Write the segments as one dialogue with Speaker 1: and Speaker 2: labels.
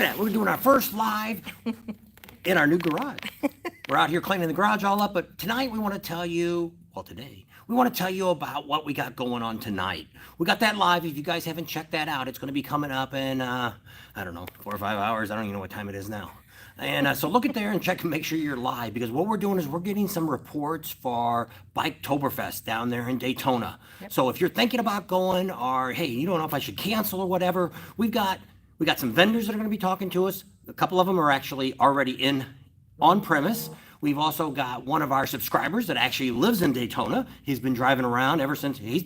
Speaker 1: We're doing our first live in our new garage. We're out here cleaning the garage all up, but tonight we want to tell you, today, we want to tell you about what we got going on tonight. We got that live. If you guys haven't checked that out, it's going to be coming up in, I don't know, 4 or 5 hours. I don't even know what time it is now. And so look at there and check and make sure you're live, because what we're doing is we're getting some reports for Biketoberfest down there in Daytona. Yep. So if you're thinking about going, or hey, you don't know if I should cancel or whatever, we got some vendors that are going to be talking to us. A couple of them are actually already on premise. We've also got one of our subscribers that actually lives in Daytona. He's been driving around ever since he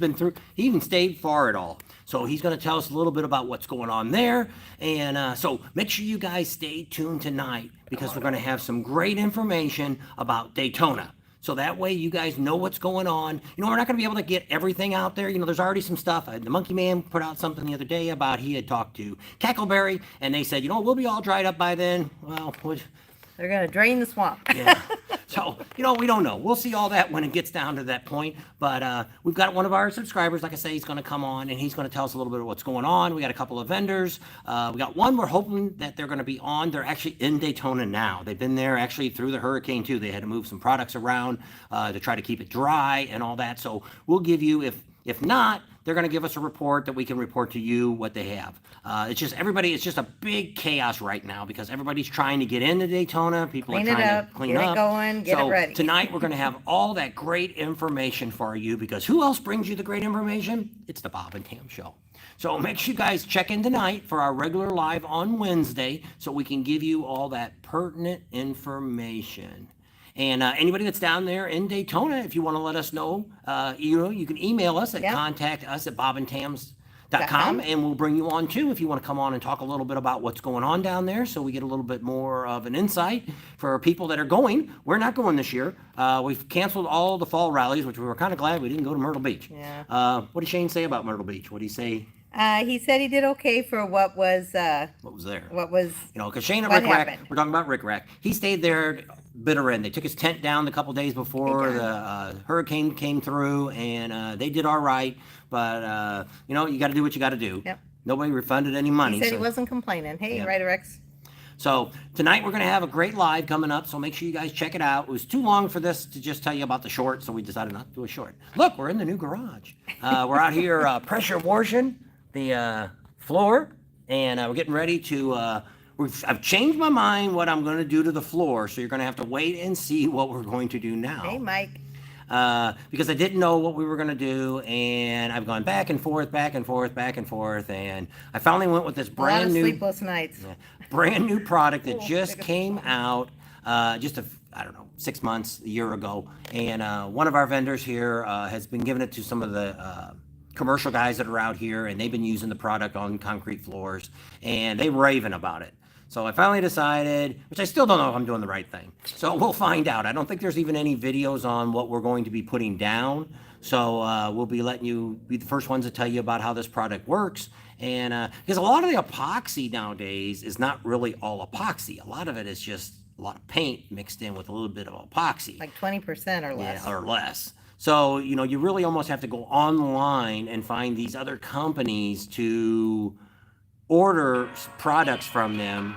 Speaker 1: even stayed for it all. So he's going to tell us a little bit about what's going on there. And so make sure you guys stay tuned tonight, because we're going to have some great information about Daytona. So that way you guys know what's going on. We're not going to be able to get everything out there. There's already some stuff. The Monkey Man put out something the other day about he had talked to Cackleberry, and they said, we'll be all dried up by then. Well,
Speaker 2: they're going to drain the swamp.
Speaker 1: Yeah. So, we don't know. We'll see all that when it gets down to that point. But we've got one of our subscribers, like I say, he's going to come on, and he's going to tell us a little bit of what's going on. We got a couple of vendors. We got one we're hoping that they're going to be on. They're actually in Daytona now. They've been there actually through the hurricane, too. They had to move some products around to try to keep it dry and all that. So we'll give you, if not, they're going to give us a report that we can report to you what they have. It's just a big chaos right now, because everybody's trying to get into Daytona. People are trying to clean up.
Speaker 2: Get it going, get it ready.
Speaker 1: Tonight we're going to have all that great information for you, because who else brings you the great information? It's the Bob and Tam Show. So make sure you guys check in tonight for our regular live on Wednesday, so we can give you all that pertinent information. And anybody that's down there in Daytona, if you want to let us know, you can email us at contact@bobandtams.com, and we'll bring you on too if you want to come on and talk a little bit about what's going on down there, so we get a little bit more of an insight for people that are going. We're not going this year. We've canceled all the fall rallies, which we were kind of glad we didn't go to Myrtle Beach.
Speaker 2: Yeah.
Speaker 1: What did Shane say about Myrtle Beach? What did he say?
Speaker 2: He said he did okay for what was there.
Speaker 1: Because Shane at Rick Rack, we're talking about Rick Rack. He stayed there bitter end. They took his tent down a couple days before the hurricane came through, and they did all right. But you got to do what you got to do.
Speaker 2: Yep.
Speaker 1: Nobody refunded any money.
Speaker 2: He said he wasn't complaining. Hey, yeah. Right, Rex.
Speaker 1: So tonight we're going to have a great live coming up, so make sure you guys check it out. It was too long for this to just tell you about the short, so we decided not to do a short. Look, we're in the new garage. We're out here pressure washing the floor, and we're getting ready to I've changed my mind what I'm going to do to the floor, so you're going to have to wait and see what we're going to do now.
Speaker 2: Hey, Mike.
Speaker 1: Because I didn't know what we were going to do, and I've gone back and forth, and I finally went with this brand new
Speaker 2: sleepless nights.
Speaker 1: Brand new product that just came out I don't know, 6 months, a year ago, and one of our vendors here has been giving it to some of the commercial guys that are out here, and they've been using the product on concrete floors, and they're raving about it. So I finally decided, which I still don't know if I'm doing the right thing. So we'll find out. I don't think there's even any videos on what we're going to be putting down. So we'll be letting you be the first ones to tell you about how this product works. And because a lot of the epoxy nowadays is not really all epoxy. A lot of it is just a lot of paint mixed in with a little bit of epoxy.
Speaker 2: Like 20% or less.
Speaker 1: Yeah, or less. So, you really almost have to go online and find these other companies to order products from them.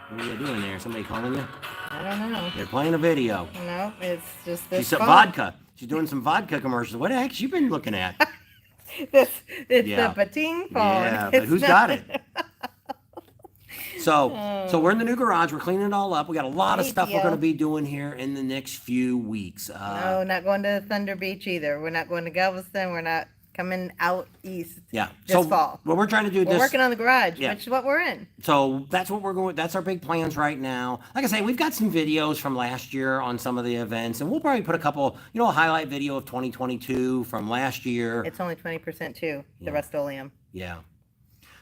Speaker 1: What are you doing there? Somebody calling you?
Speaker 2: I don't know.
Speaker 1: They're playing a video.
Speaker 2: No, it's just this.
Speaker 1: She's some vodka. She's doing some vodka commercials. What the heck has she been looking at?
Speaker 2: It's the Pating phone.
Speaker 1: Yeah, but who's got it? So we're in the new garage. We're cleaning it all up. We got a lot of stuff we're going to be doing here in the next few weeks.
Speaker 2: No, not going to Thunder Beach either. We're not going to Galveston. We're not coming out east.
Speaker 1: Yeah.
Speaker 2: This fall.
Speaker 1: What we're trying to do
Speaker 2: We're working on the garage, which is what we're in.
Speaker 1: So that's what we're going. That's our big plans right now. Like I say, we've got some videos from last year on some of the events, and we'll probably put a couple, a highlight video of 2022 from last year.
Speaker 2: It's only 20% too, the Rust-Oleum.
Speaker 1: Yeah.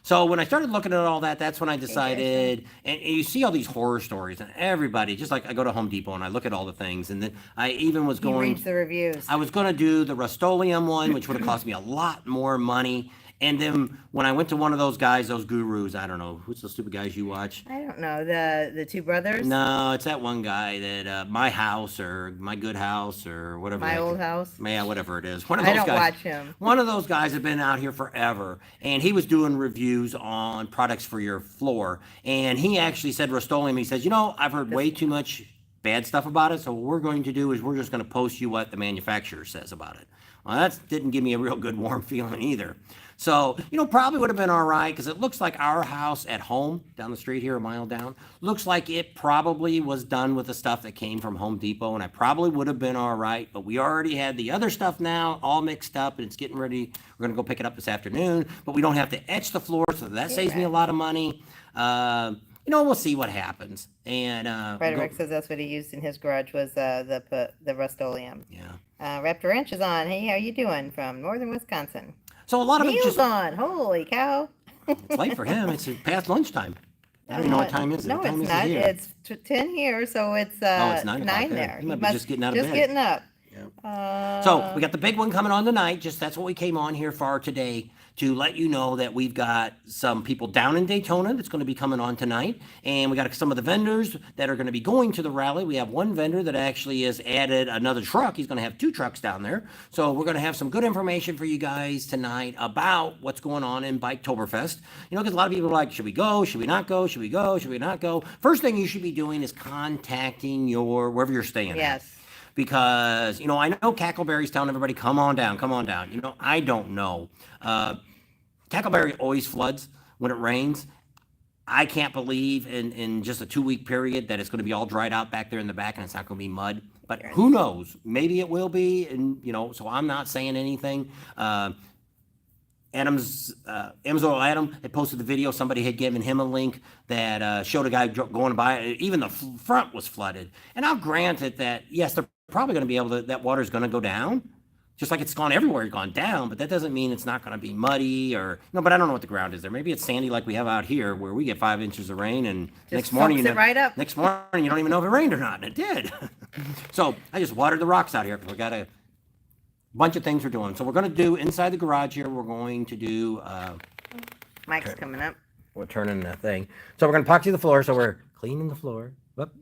Speaker 1: So when I started looking at all that, that's when I decided, and you see all these horror stories, and everybody, just like I go to Home Depot and I look at all the things, and then I even was going.
Speaker 2: You read the reviews.
Speaker 1: I was going to do the Rust-Oleum one, which would have cost me a lot more money, And then when I went to one of those guys, those gurus, I don't know, who's the stupid guys you watch?
Speaker 2: I don't know the two brothers.
Speaker 1: No, it's that one guy that My House or My Good House or whatever.
Speaker 2: My Old House.
Speaker 1: Yeah, whatever it is. One of
Speaker 2: I
Speaker 1: those
Speaker 2: don't
Speaker 1: guys.
Speaker 2: watch him.
Speaker 1: One of those guys have been out here forever, and he was doing reviews on products for your floor. And he actually said Rust-Oleum. He says, I've heard way too much bad stuff about it. So what we're going to do is we're just going to post you what the manufacturer says about it. Well, that didn't give me a real good warm feeling either. So, probably would have been all right because it looks like our house at home down the street here, a mile down, looks like it probably was done with the stuff that came from Home Depot, and I probably would have been all right. But we already had the other stuff now all mixed up, and it's getting ready. We're going to go pick it up this afternoon, but we don't have to etch the floor, so that saves me a lot of money. We'll see what happens. And
Speaker 2: Frederick says that's what he used in his garage was the Rust-Oleum.
Speaker 1: Yeah.
Speaker 2: Raptor Ranch is on. Hey, how you doing? From northern Wisconsin.
Speaker 1: So a lot of it
Speaker 2: Neil's
Speaker 1: just
Speaker 2: on. Holy cow!
Speaker 1: it's late for him. It's past lunchtime. I don't even know what time is it.
Speaker 2: No,
Speaker 1: What time
Speaker 2: it's
Speaker 1: is it
Speaker 2: not.
Speaker 1: here?
Speaker 2: It's 10 here, so it's
Speaker 1: it's 9 o'clock
Speaker 2: there.
Speaker 1: He might be just getting out of
Speaker 2: just
Speaker 1: bed.
Speaker 2: getting up.
Speaker 1: So we got the big one coming on tonight. That's what we came on here for today, to let you know that we've got some people down in Daytona that's going to be coming on tonight. And we got some of the vendors that are going to be going to the rally. We have one vendor that actually has added another truck. He's going to have 2 trucks down there. So we're going to have some good information for you guys tonight about what's going on in Biketoberfest. Because a lot of people are like, should we go? Should we not go? Should we go? Should we not go? First thing you should be doing is contacting wherever you're staying at.
Speaker 2: Yes.
Speaker 1: Because, I know Cackleberry's telling everybody, come on down. I don't know. Cackleberry always floods when it rains. I can't believe in just a 2-week period that it's going to be all dried out back there in the back and it's not going to be mud. But who knows? Maybe it will be. And, so I'm not saying anything. Adam's Adam had posted the video. Somebody had given him a link that showed a guy going by. Even the front was flooded. And I'll grant it that, yes, they're probably going to be able to, that water's going to go down. Just like it's gone everywhere, it's gone down, but that doesn't mean it's not going to be muddy but I don't know what the ground is there. Maybe it's sandy like we have out here where we get 5 inches of rain and next morning you don't even know if it rained or not, and it did. So I just watered the rocks out here because we got a bunch of things we're doing. So we're going to do inside the garage here, we're going to do...
Speaker 2: Mike's coming up.
Speaker 1: We're turning that thing. So we're going to epoxy the floor, so we're cleaning the floor.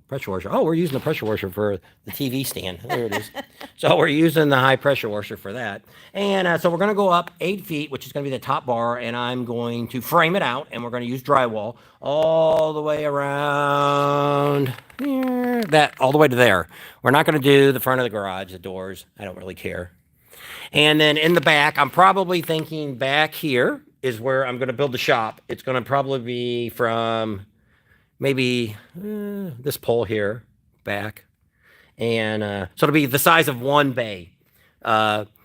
Speaker 1: Pressure washer. Oh, we're using the pressure washer for the TV stand. There it is. So we're using the high pressure washer for that. And so we're going to go up 8 feet, which is going to be the top bar, and I'm going to frame it out, and we're going to use drywall all the way around here, all the way to there. We're not going to do the front of the garage, the doors. I don't really care. And then in the back, I'm probably thinking back here is where I'm going to build the shop. It's going to probably be from maybe this pole here back. And so it'll be the size of 1 bay.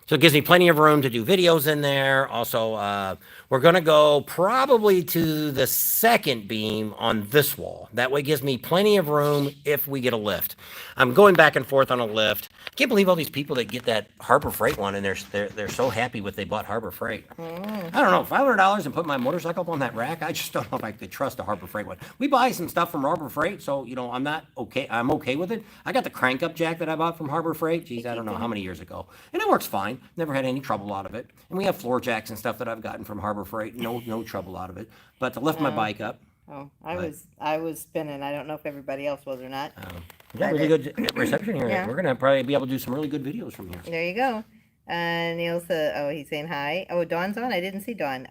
Speaker 1: So it gives me plenty of room to do videos in there. Also, we're going to go probably to the second beam on this wall. That way it gives me plenty of room if we get a lift. I'm going back and forth on a lift. I can't believe all these people that get that Harbor Freight one, and they're so happy with they bought Harbor Freight. I don't know, $500 and put my motorcycle up on that rack. I just don't know if I could trust a Harbor Freight one. We buy some stuff from Harbor Freight, so I'm okay with it. I got the crank up jack that I bought from Harbor Freight. Geez, I don't know how many years ago, and it works fine. Never had any trouble out of it. And we have floor jacks and stuff that I've gotten from Harbor Freight. No trouble out of it. But to lift my bike up.
Speaker 2: Oh, I was spinning. I don't know if everybody else was or not.
Speaker 1: We got really good reception here.
Speaker 2: Yeah.
Speaker 1: We're gonna probably be able to do some really good videos from here.
Speaker 2: There you go. Neil said, he's saying hi. Oh, Dawn's on? I didn't see Dawn.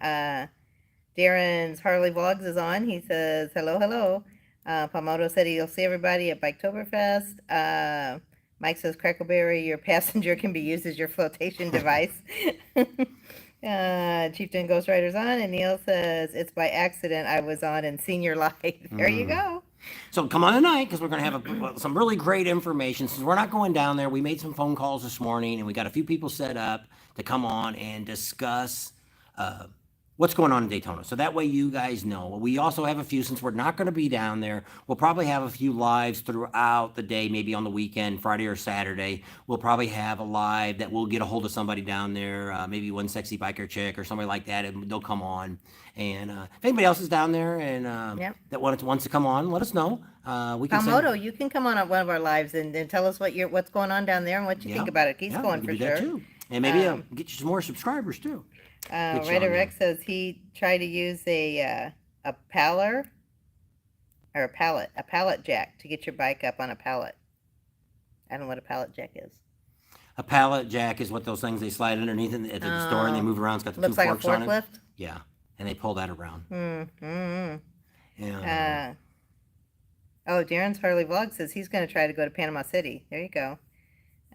Speaker 2: Darren's Harley Vlogs is on. He says, hello. Palmoto said he'll see everybody at Biketoberfest. Mike says, Crackleberry, your passenger can be used as your flotation device. Chieftain Ghost Rider's on, and Neil says, it's by accident I was on in Senior Life. There you go.
Speaker 1: So come on tonight, because we're going to have some really great information. Since we're not going down there, we made some phone calls this morning, and we got a few people set up to come on and discuss what's going on in Daytona. So that way you guys know. We also have a few, since we're not going to be down there, we'll probably have a few lives throughout the day, maybe on the weekend, Friday or Saturday. We'll probably have a live that we'll get a hold of somebody down there, maybe one sexy biker chick or somebody like that, and they'll come on. And if anybody else is down there and that wants to come on, let us know. We can
Speaker 2: Palmoto, you can come on one of our lives and tell us what's going on down there and what you think about it. He's going for
Speaker 1: do
Speaker 2: sure.
Speaker 1: that too. And maybe get you some more subscribers too. Good
Speaker 2: Ryder
Speaker 1: showing you.
Speaker 2: Rex says he tried to use a paller or a pallet jack to get your bike up on a pallet. I don't know what a pallet jack is.
Speaker 1: A pallet jack is what those things they slide underneath at the store and they move around. It's got the
Speaker 2: Looks
Speaker 1: two
Speaker 2: like a
Speaker 1: forks on it.
Speaker 2: forklift.
Speaker 1: Yeah, and they pull that around.
Speaker 2: Yeah. Oh, Darren's Harley Vlog says he's going to try to go to Panama City. There you go.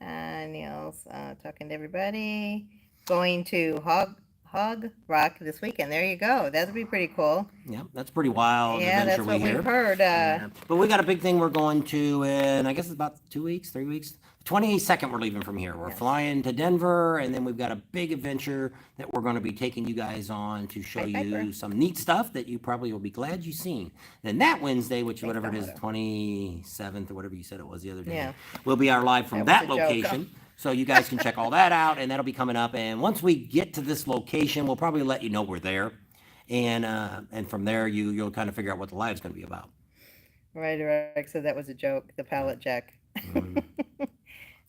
Speaker 2: Neil's talking to everybody. Going to Hog Rock this weekend. There you go. That'll be pretty cool.
Speaker 1: Yeah, that's pretty wild.
Speaker 2: Yeah,
Speaker 1: adventure
Speaker 2: that's what
Speaker 1: we
Speaker 2: we've
Speaker 1: hear.
Speaker 2: heard.
Speaker 1: But we got a big thing we're going to in, I guess it's about 2 weeks, 3 weeks. 22nd, we're leaving from here. We're flying to Denver, and then we've got a big adventure that we're going to be taking you guys on to show you some neat stuff that you probably will be glad you've seen. Then that Wednesday, which whatever it is, 27th or whatever you said it was the other day, will be our live from that location. So you guys can check all that out, and that'll be coming up. And once we get to this location, we'll probably let you know we're there. And from there, you'll kind of figure out what the live's going to be about.
Speaker 2: Right, Rex said that was a joke, the pallet jack.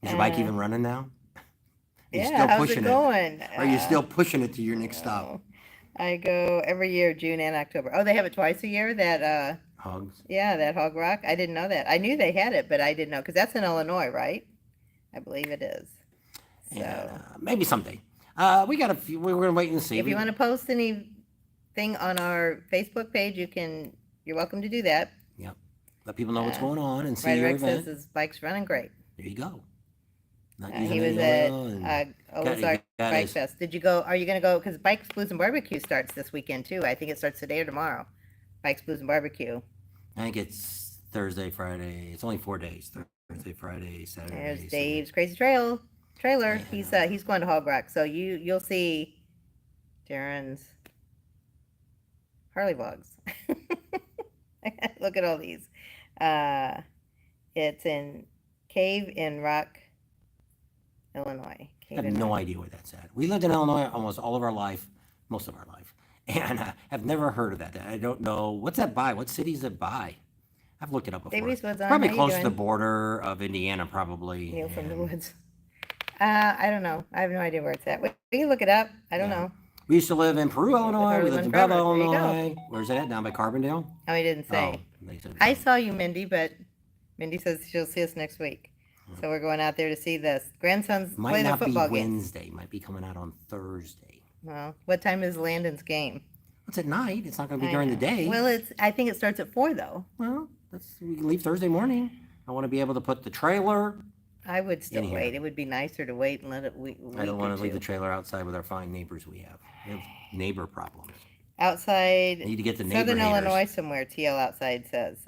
Speaker 1: Is your bike even running now?
Speaker 2: How's it going?
Speaker 1: Are you still pushing it to your next stop?
Speaker 2: I go every year, June and October. Oh, they have it twice a year, that...
Speaker 1: Hogs?
Speaker 2: Yeah, that Hog Rock. I didn't know that. I knew they had it, but I didn't know, because that's in Illinois, right? I believe it is. So
Speaker 1: maybe someday. We got a few. We're gonna wait and see.
Speaker 2: If you want to post anything on our Facebook page, you're welcome to do that.
Speaker 1: Yep. Let people know what's going on and see
Speaker 2: Ryder
Speaker 1: your
Speaker 2: Rex
Speaker 1: event.
Speaker 2: says his bike's running great.
Speaker 1: There you go.
Speaker 2: He was at Ozark Bike Fest. Did you go? Are you going to go? Because Bikes, Blues, and Barbecue starts this weekend too. I think it starts today or tomorrow. Bikes, Blues, and Barbecue.
Speaker 1: I think it's Thursday, Friday. It's only 4 days. Thursday, Friday, Saturday.
Speaker 2: There's Dave's Crazy Trailer. Yeah. He's going to Hog Rock. So you'll see Darren's Harley Vlogs. Look at all these. It's in Cave in Rock, Illinois.
Speaker 1: I have no idea where that's at. We lived in Illinois almost all of our life, most of our life, and have never heard of that. I don't know. What's that by? What city is it by? I've looked it up before. Probably close to the border of Indiana, probably.
Speaker 2: Neil from the woods. I don't know. I have no idea where it's at. We can look it up. I don't know.
Speaker 1: We used to live in Peru, Illinois. We lived in Bella, Illinois. Where's it at? Down by Carbondale?
Speaker 2: Oh, he didn't say. I saw you, Mindy, but Mindy says she'll see us next week. So we're going out there to see this. Grandsons play their football game.
Speaker 1: Might not be Wednesday. Might be coming out on Thursday.
Speaker 2: Well, what time is Landon's game?
Speaker 1: It's at night. It's not going to be during the day.
Speaker 2: Well, I think it starts at 4, though.
Speaker 1: Well, we can leave Thursday morning. I want to be able to put the trailer.
Speaker 2: I would still wait. It would be nicer to wait and let it wait.
Speaker 1: I don't want to leave the trailer outside with our fine neighbors we have. We have neighbor problems.
Speaker 2: Outside.
Speaker 1: Need to get the neighbor
Speaker 2: Southern
Speaker 1: haters.
Speaker 2: Illinois somewhere. TL outside says.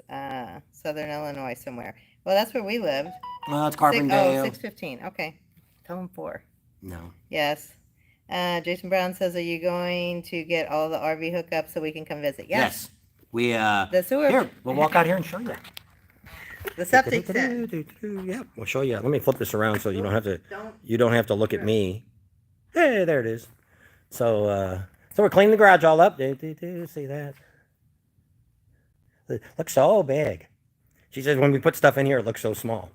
Speaker 2: Southern Illinois somewhere. Well, that's where we lived.
Speaker 1: Well, it's Carbondale.
Speaker 2: 6:15. Okay. Tell them 4.
Speaker 1: No.
Speaker 2: Yes. Jason Brown says, are you going to get all the RV hookups so we can come visit? Yes.
Speaker 1: We,
Speaker 2: the sewer.
Speaker 1: Here, we'll walk out here and show you.
Speaker 2: The septic set.
Speaker 1: Yeah, we'll show you. Let me flip this around so you don't have to look at me. Hey, there it is. So we're cleaning the garage all up. See that? It looks so big. She says when we put stuff in here, it looks so small.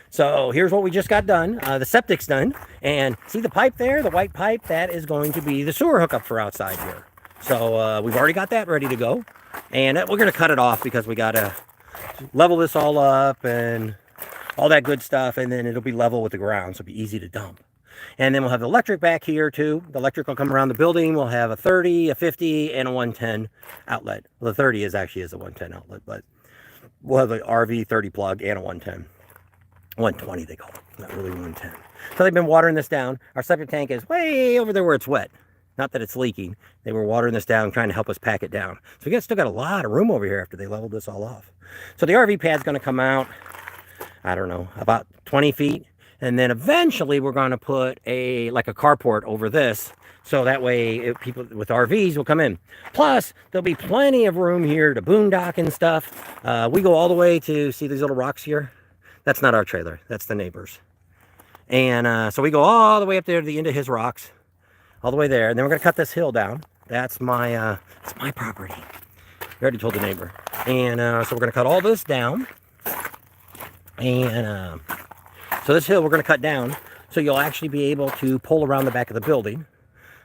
Speaker 1: So here's what we just got done. The septic's done. And see the pipe there, the white pipe? That is going to be the sewer hookup for outside here. So we've already got that ready to go. And we're going to cut it off because we got to level this all up and all that good stuff. And then it'll be level with the ground, so it'll be easy to dump. And then we'll have the electric back here too. The electric will come around the building. We'll have a 30, a 50, and a 110 outlet. Well, the 30 is a 110 outlet, but we'll have the RV 30 plug and a 110. 120 they call it, not really 110. So they've been watering this down. Our septic tank is way over there where it's wet. Not that it's leaking. They were watering this down, trying to help us pack it down. So we still got a lot of room over here after they leveled this all off. So the RV pad's going to come out, I don't know, about 20 feet. And then eventually we're going to put like a carport over this. So that way people with RVs will come in. Plus, there'll be plenty of room here to boondock and stuff. We go all the way to, see these little rocks here? That's not our trailer. That's the neighbor's. And so we go all the way up there to the end of his rocks. All the way there. And then we're going to cut this hill down. That's my property. We already told the neighbor. And so we're going to cut all this down. And so this hill we're going to cut down. So you'll actually be able to pull around the back of the building.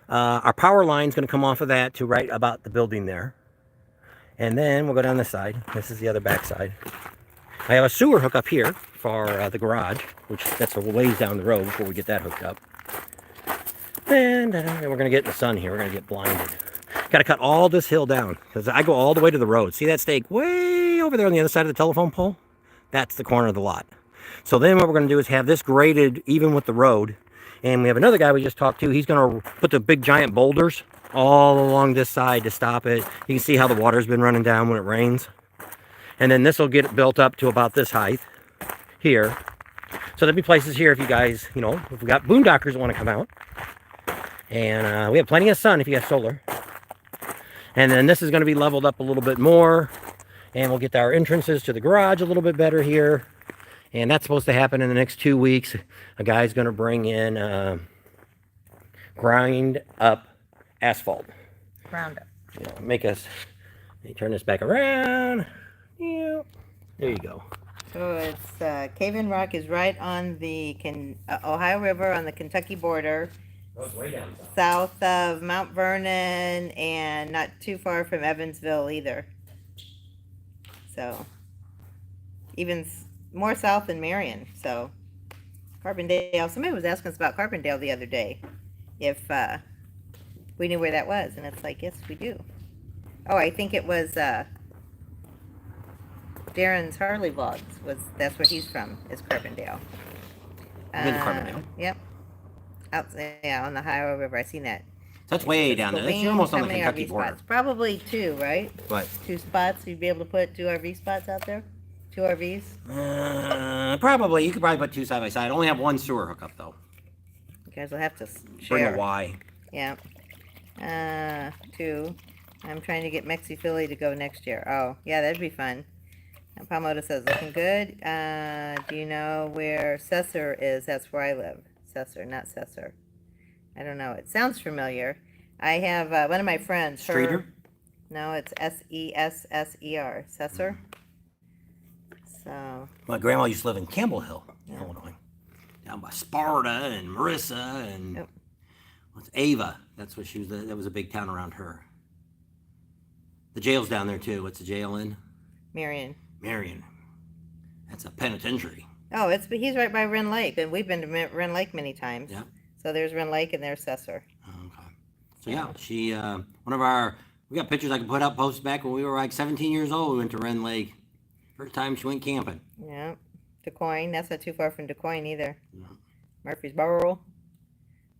Speaker 1: Our power line's going to come off of that to right about the building there. And then we'll go down this side. This is the other back side. I have a sewer hookup here for the garage, which that's a ways down the road before we get that hooked up. And we're going to get in the sun here. We're going to get blinded. Got to cut all this hill down because I go all the way to the road. See that stake way over there on the other side of the telephone pole? That's the corner of the lot. So then what we're going to do is have this graded even with the road. And we have another guy we just talked to. He's going to put the big giant boulders all along this side to stop it. You can see how the water's been running down when it rains. And then this will get it built up to about this height here. So there'll be places here if you guys, you know, if we got boondockers that want to come out. And we have plenty of sun if you have solar. And then this is going to be leveled up a little bit more. And we'll get our entrances to the garage a little bit better here. And that's supposed to happen in the next 2 weeks. A guy's going to bring in grind up asphalt.
Speaker 2: Ground up.
Speaker 1: You know, make us, let me turn this back around. Yeah, there you go.
Speaker 2: So it's Cave-In Rock is right on the Ohio River on the Kentucky border.
Speaker 1: Goes way down
Speaker 2: South of Mount Vernon and not too far from Evansville either. So even more south than Marion. So Carbondale. Somebody was asking us about Carbondale the other day, if we knew where that was, and it's like, yes, we do. Oh, I think it was Darren's Harley Vlogs. That's where he's from, is Carbondale.
Speaker 1: Been to Carbondale.
Speaker 2: Yep. Out there on the Ohio River. I seen that.
Speaker 1: That's way down there. That's almost on the Kentucky border.
Speaker 2: Spots? Probably 2, right?
Speaker 1: What?
Speaker 2: 2 spots. You'd be able to put 2 RV spots out there? 2 RVs?
Speaker 1: Probably. You could probably put 2 side by side. I only have 1 sewer hookup though.
Speaker 2: You guys will have to
Speaker 1: Bring
Speaker 2: share.
Speaker 1: a Y.
Speaker 2: Yeah. 2. I'm trying to get Mexi Philly to go next year. Oh, yeah, that'd be fun. And Palmota says, looking good. Do you know where Sesser is? That's where I live. Sesser, not Sesser. I don't know. It sounds familiar. I have one of my friends.
Speaker 1: Streeter?
Speaker 2: No, it's Sesser. Sesser. So.
Speaker 1: My grandma used to live in Campbell Hill, Illinois. Down by Sparta and Marissa and what's Ava. That's what she was. That was a big town around her. The jail's down there too. What's the jail in?
Speaker 2: Marion.
Speaker 1: That's a penitentiary.
Speaker 2: Oh, he's right by Wren Lake, and we've been to Wren Lake many times.
Speaker 1: Yeah.
Speaker 2: So there's Wren Lake and there's Sesser.
Speaker 1: Okay. So yeah, she we got pictures I can put up, post back when we were like 17 years old. We went to Wren Lake. First time she went camping.
Speaker 2: Yeah. DeQuoin. That's not too far from DeQuoin either.
Speaker 1: Yeah.
Speaker 2: Murfreesboro.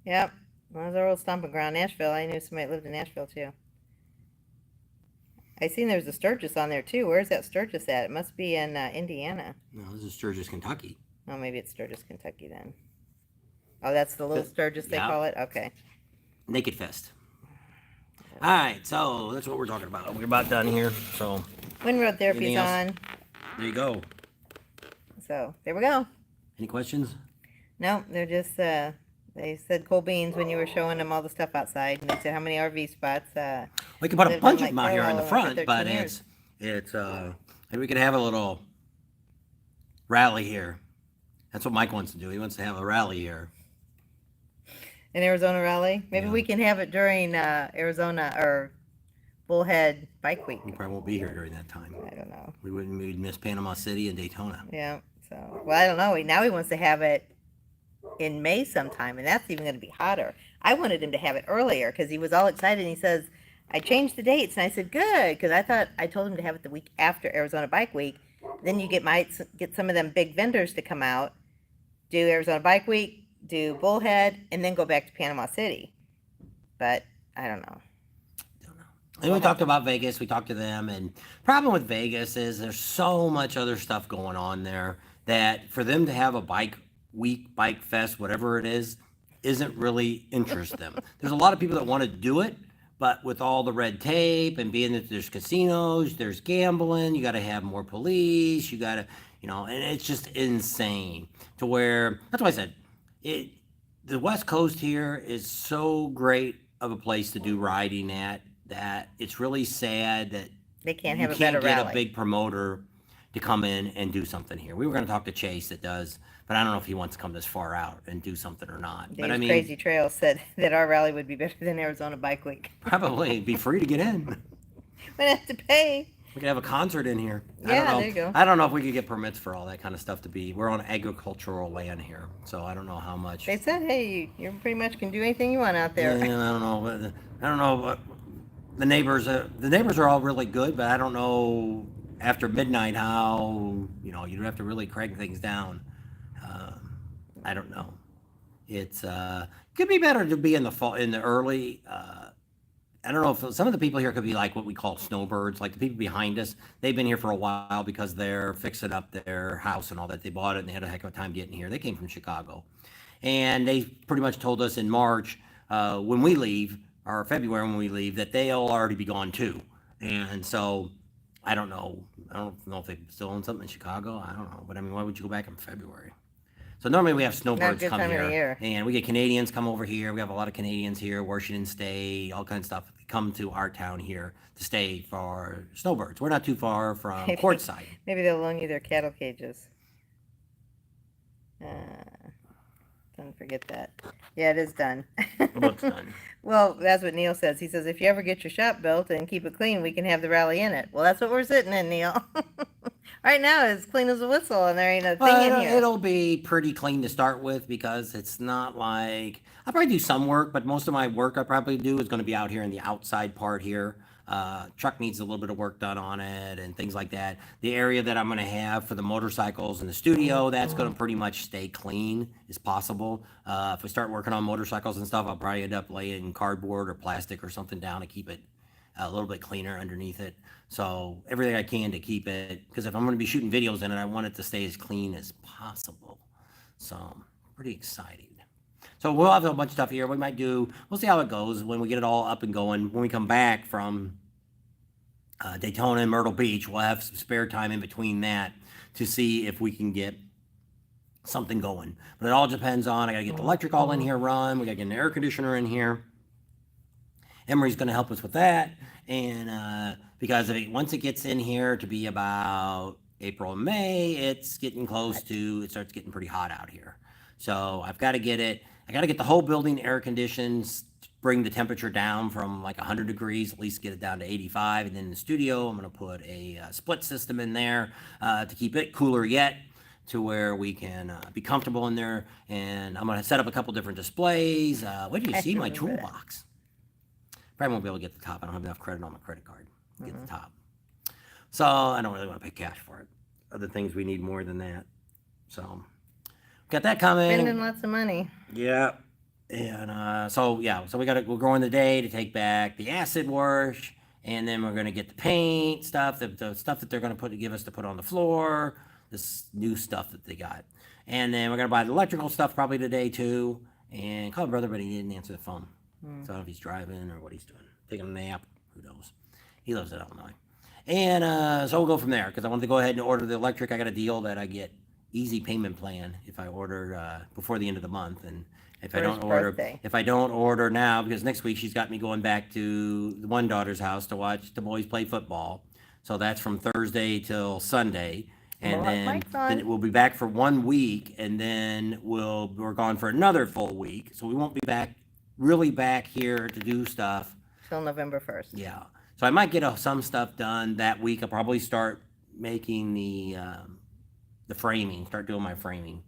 Speaker 2: Yep. That was our old stomping ground. Nashville. I knew somebody that lived in Nashville too. I seen there's a Sturgis on there too. Where's that Sturgis at? It must be in Indiana.
Speaker 1: No, this is Sturgis, Kentucky.
Speaker 2: Oh, maybe it's Sturgis, Kentucky then. Oh, that's the little Sturgis they call it? Okay.
Speaker 1: Naked Fest. All right, so that's what we're talking about. We're about done here, so.
Speaker 2: Wind Road Therapy's on.
Speaker 1: There you go.
Speaker 2: So, there we go.
Speaker 1: Any questions?
Speaker 2: No, they're just, they said cool beans when you were showing them all the stuff outside. And they said how many RV spots.
Speaker 1: We could put a
Speaker 2: lived
Speaker 1: bunch
Speaker 2: in,
Speaker 1: of them out here in the
Speaker 2: Carlisle
Speaker 1: front,
Speaker 2: for
Speaker 1: but
Speaker 2: 13 years.
Speaker 1: it's maybe we could have a little rally here. That's what Mike wants to do. He wants to have a rally here.
Speaker 2: An Arizona rally? Maybe
Speaker 1: Yeah.
Speaker 2: we can have it during Arizona or Bullhead Bike Week.
Speaker 1: We probably won't be here during that time.
Speaker 2: I don't know.
Speaker 1: We'd miss Panama City and Daytona.
Speaker 2: Yeah. So, well, I don't know. Now he wants to have it in May sometime, and that's even going to be hotter. I wanted him to have it earlier because he was all excited. And he says, I changed the dates. And I said, good, because I told him to have it the week after Arizona Bike Week. Then you might get some of them big vendors to come out, do Arizona Bike Week, do Bullhead, and then go back to Panama City. But I don't know.
Speaker 1: And we talked about Vegas. We talked to them, and problem with Vegas is there's so much other stuff going on there that for them to have a bike week, bike fest, whatever it is, isn't really interest them. There's a lot of people that want to do it, but with all the red tape and being that there's casinos, there's gambling, you got to have more police, you got to, and it's just insane to where, that's why I said, the West Coast here is so great of a place to do riding at that it's really sad that
Speaker 2: They can't
Speaker 1: you
Speaker 2: have a
Speaker 1: can't
Speaker 2: better
Speaker 1: get
Speaker 2: rally.
Speaker 1: a big promoter to come in and do something here. We were going to talk to Chase that does, but I don't know if he wants to come this far out and do something or not. But I
Speaker 2: Dave's
Speaker 1: mean,
Speaker 2: Crazy Trail said that our rally would be better than Arizona Bike Week.
Speaker 1: probably be free to get in.
Speaker 2: We don't have to pay.
Speaker 1: We could have a concert in here. I
Speaker 2: Yeah,
Speaker 1: don't know.
Speaker 2: there you go.
Speaker 1: I don't know if we could get permits for all that kind of stuff to be. We're on agricultural land here, so I don't know how much.
Speaker 2: They said, hey, you pretty much can do anything you want out there.
Speaker 1: Yeah, I don't know. I don't know. But the neighbors are all really good, but I don't know after midnight how you'd have to really crank things down. I don't know. It's could be better to be in the fall, in the early. I don't know if some of the people here could be like what we call snowbirds, like the people behind us. They've been here for a while because they're fixing up their house and all that. They bought it and they had a heck of a time getting here. They came from Chicago, and they pretty much told us in March when we leave, or February when we leave, that they'll already be gone too. And so I don't know. I don't know if they still own something in Chicago. I don't know. But I mean, why would you go back in February? So normally we have snowbirds
Speaker 2: good
Speaker 1: come
Speaker 2: time of the
Speaker 1: here,
Speaker 2: year.
Speaker 1: and we get Canadians come over here. We have a lot of Canadians here, Washington State, all kinds of stuff come to our town here to stay for snowbirds. We're not too far from Quartzsite.
Speaker 2: Maybe they'll loan you their cattle cages. Don't forget that. Yeah, it is done.
Speaker 1: What's done?
Speaker 2: Well, that's what Neil says. He says, if you ever get your shop built and keep it clean, we can have the rally in it. Well, that's what we're sitting in, Neil. Right now, it's clean as a whistle, and there ain't a thing in here.
Speaker 1: It'll be pretty clean to start with because it's not like I'll probably do some work, but most of my work I probably do is going to be out here in the outside part here. Truck needs a little bit of work done on it and things like that. The area that I'm going to have for the motorcycles in the studio, that's going to pretty much stay clean as possible. If we start working on motorcycles and stuff, I'll probably end up laying cardboard or plastic or something down to keep it a little bit cleaner underneath it. So everything I can to keep it, because if I'm going to be shooting videos in it, I want it to stay as clean as possible. So I'm pretty excited. So we'll have a bunch of stuff here. We'll see how it goes when we get it all up and going. When we come back from Daytona and Myrtle Beach, we'll have some spare time in between that to see if we can get something going. But it all depends on, I got to get the electric all in here run. We got to get an air conditioner in here. Emery's going to help us with that. And because once it gets in here to be about April and May, it's getting close to, it starts getting pretty hot out here. So I got to get the whole building air conditioned, bring the temperature down from like 100 degrees, at least get it down to 85. And then in the studio, I'm going to put a split system in there to keep it cooler yet, to where we can be comfortable in there. And I'm going to set up a couple different displays. Where do you see my toolbox? Probably won't be able to get the top. I don't have enough credit on my credit card to get the top. So I don't really want to pay cash for it. Other things we need more than that. So got that coming.
Speaker 2: Spending lots of money.
Speaker 1: Yeah. And so we're going today to take back the acid wash, and then we're going to get the paint stuff, the stuff that they're going to give us to put on the floor, this new stuff that they got. And then we're going to buy the electrical stuff probably today too, and call my brother, but he didn't answer the phone. So I don't know if he's driving or what he's doing. Taking a nap. Who knows? He lives in Illinois. And so we'll go from there because I wanted to go ahead and order the electric. I got a deal that I get easy payment plan if I order before the end of the month. And if I don't order now, because next week she's got me going back to the one daughter's house to watch the boys play football. So that's from Thursday till Sunday. And then we'll be back for 1 week, and then we're gone for another full week. So we won't be really back here to do stuff
Speaker 2: till November 1st.
Speaker 1: Yeah. So I might get some stuff done that week. I'll probably start making the framing, start doing my framing,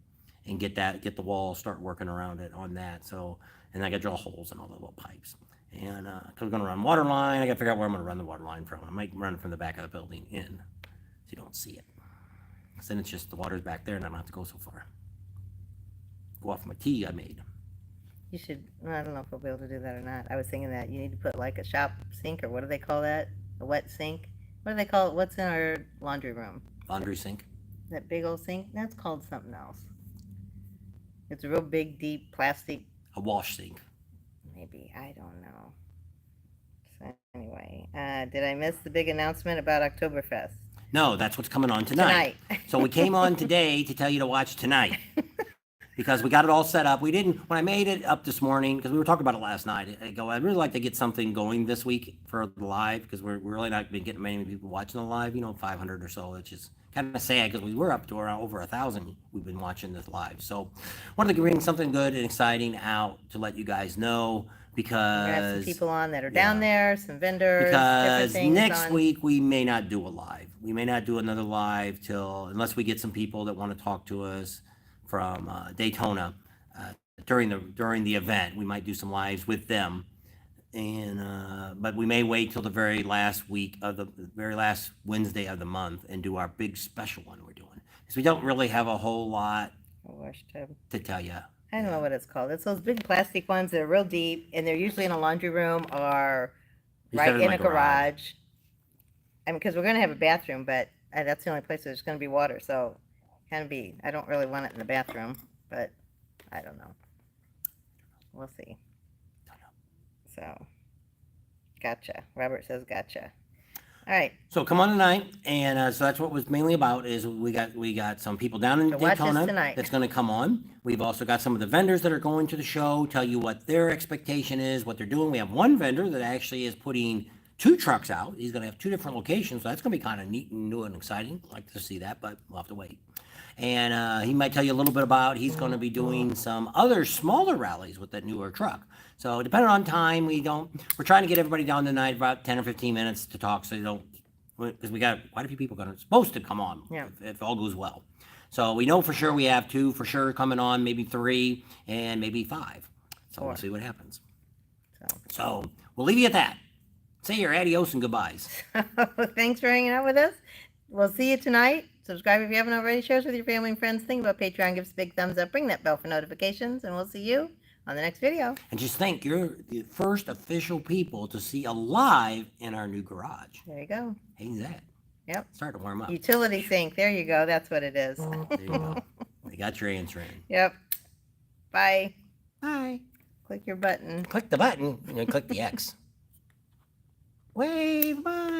Speaker 1: and get the wall, start working around it on that. So, and I got to drill holes in all the little pipes. And because we're going to run water line, I got to figure out where I'm going to run the water line from. I might run it from the back of the building in, so you don't see it. Because then it's just the water's back there, and I don't have to go so far. Go off my tee I made.
Speaker 2: You should, I don't know if we'll be able to do that or not. I was thinking that you need to put like a shop sink, or what do they call that? A wet sink? What do they call it? What's in our laundry room?
Speaker 1: Laundry sink?
Speaker 2: That big old sink? That's called something else. It's a real big, deep plastic.
Speaker 1: A wash sink.
Speaker 2: Maybe. I don't know. So anyway, did I miss the big announcement about Oktoberfest?
Speaker 1: No, that's what's coming on tonight. So we came on today to tell you to watch tonight. because we got it all set up. We didn't, when I made it up this morning, because we were talking about it last night, I go, I'd really like to get something going this week for the live, because we're really not been getting many people watching the live, 500 or so, which is kind of sad, because we were up to around over 1,000 we've been watching this live. So wanted to bring something good and exciting out to let you guys know,
Speaker 2: We're gonna have some
Speaker 1: because
Speaker 2: people on that are down there, some vendors, different
Speaker 1: because
Speaker 2: things
Speaker 1: next
Speaker 2: on.
Speaker 1: week we may not do a live. We may not do another live unless we get some people that want to talk to us from Daytona during the event. We might do some lives with them, and but we may wait till the very last Wednesday of the month and do our big special one we're doing, because we don't really have a whole lot
Speaker 2: Wash tub.
Speaker 1: to tell you.
Speaker 2: I don't know what it's called. It's those big plastic ones that are real deep, and they're usually in a laundry room or
Speaker 1: You
Speaker 2: right
Speaker 1: said
Speaker 2: in
Speaker 1: my
Speaker 2: a garage. I mean, because we're gonna have a bathroom, but that's the only place there's gonna be water, so I don't really want it in the bathroom, but I don't know. We'll see. So, gotcha. Robert says gotcha. All right.
Speaker 1: So come on tonight, and so that's what it was mainly about. Is we got some people down in
Speaker 2: So watch us
Speaker 1: Daytona
Speaker 2: tonight.
Speaker 1: that's going to come on. We've also got some of the vendors that are going to the show, tell you what their expectation is, what they're doing. We have one vendor that actually is putting 2 trucks out. He's going to have 2 different locations, so that's going to be kind of neat and new and exciting. I'd like to see that, but we'll have to wait. And he might tell you a little bit about, he's going to be doing some other smaller rallies with that newer truck. So depending on time, we're trying to get everybody down tonight about 10 or 15 minutes to talk, so you don't, because we got quite a few people supposed to come on,
Speaker 2: Yeah.
Speaker 1: if all goes well. So we know for sure we have 2 for sure coming on, maybe 3, and maybe 5. So we'll
Speaker 2: 4.
Speaker 1: see what happens.
Speaker 2: So,
Speaker 1: So we'll leave you at that. Say your adios and goodbyes.
Speaker 2: thanks for hanging out with us. We'll see you tonight. Subscribe if you haven't already. Share us with your family and friends. Think about Patreon. Give us a big thumbs up. Ring that bell for notifications. And we'll see you on the next video.
Speaker 1: And just think, you're the first official people to see a live in our new garage.
Speaker 2: There you go.
Speaker 1: How's that?
Speaker 2: Yep.
Speaker 1: Start to warm up.
Speaker 2: Utility sink. There you go. That's what it is.
Speaker 1: There you go. You got your answer in.
Speaker 2: Yep. Bye.
Speaker 1: Bye.
Speaker 2: Click your button.
Speaker 1: Click the button and then click the X. Wave, bye.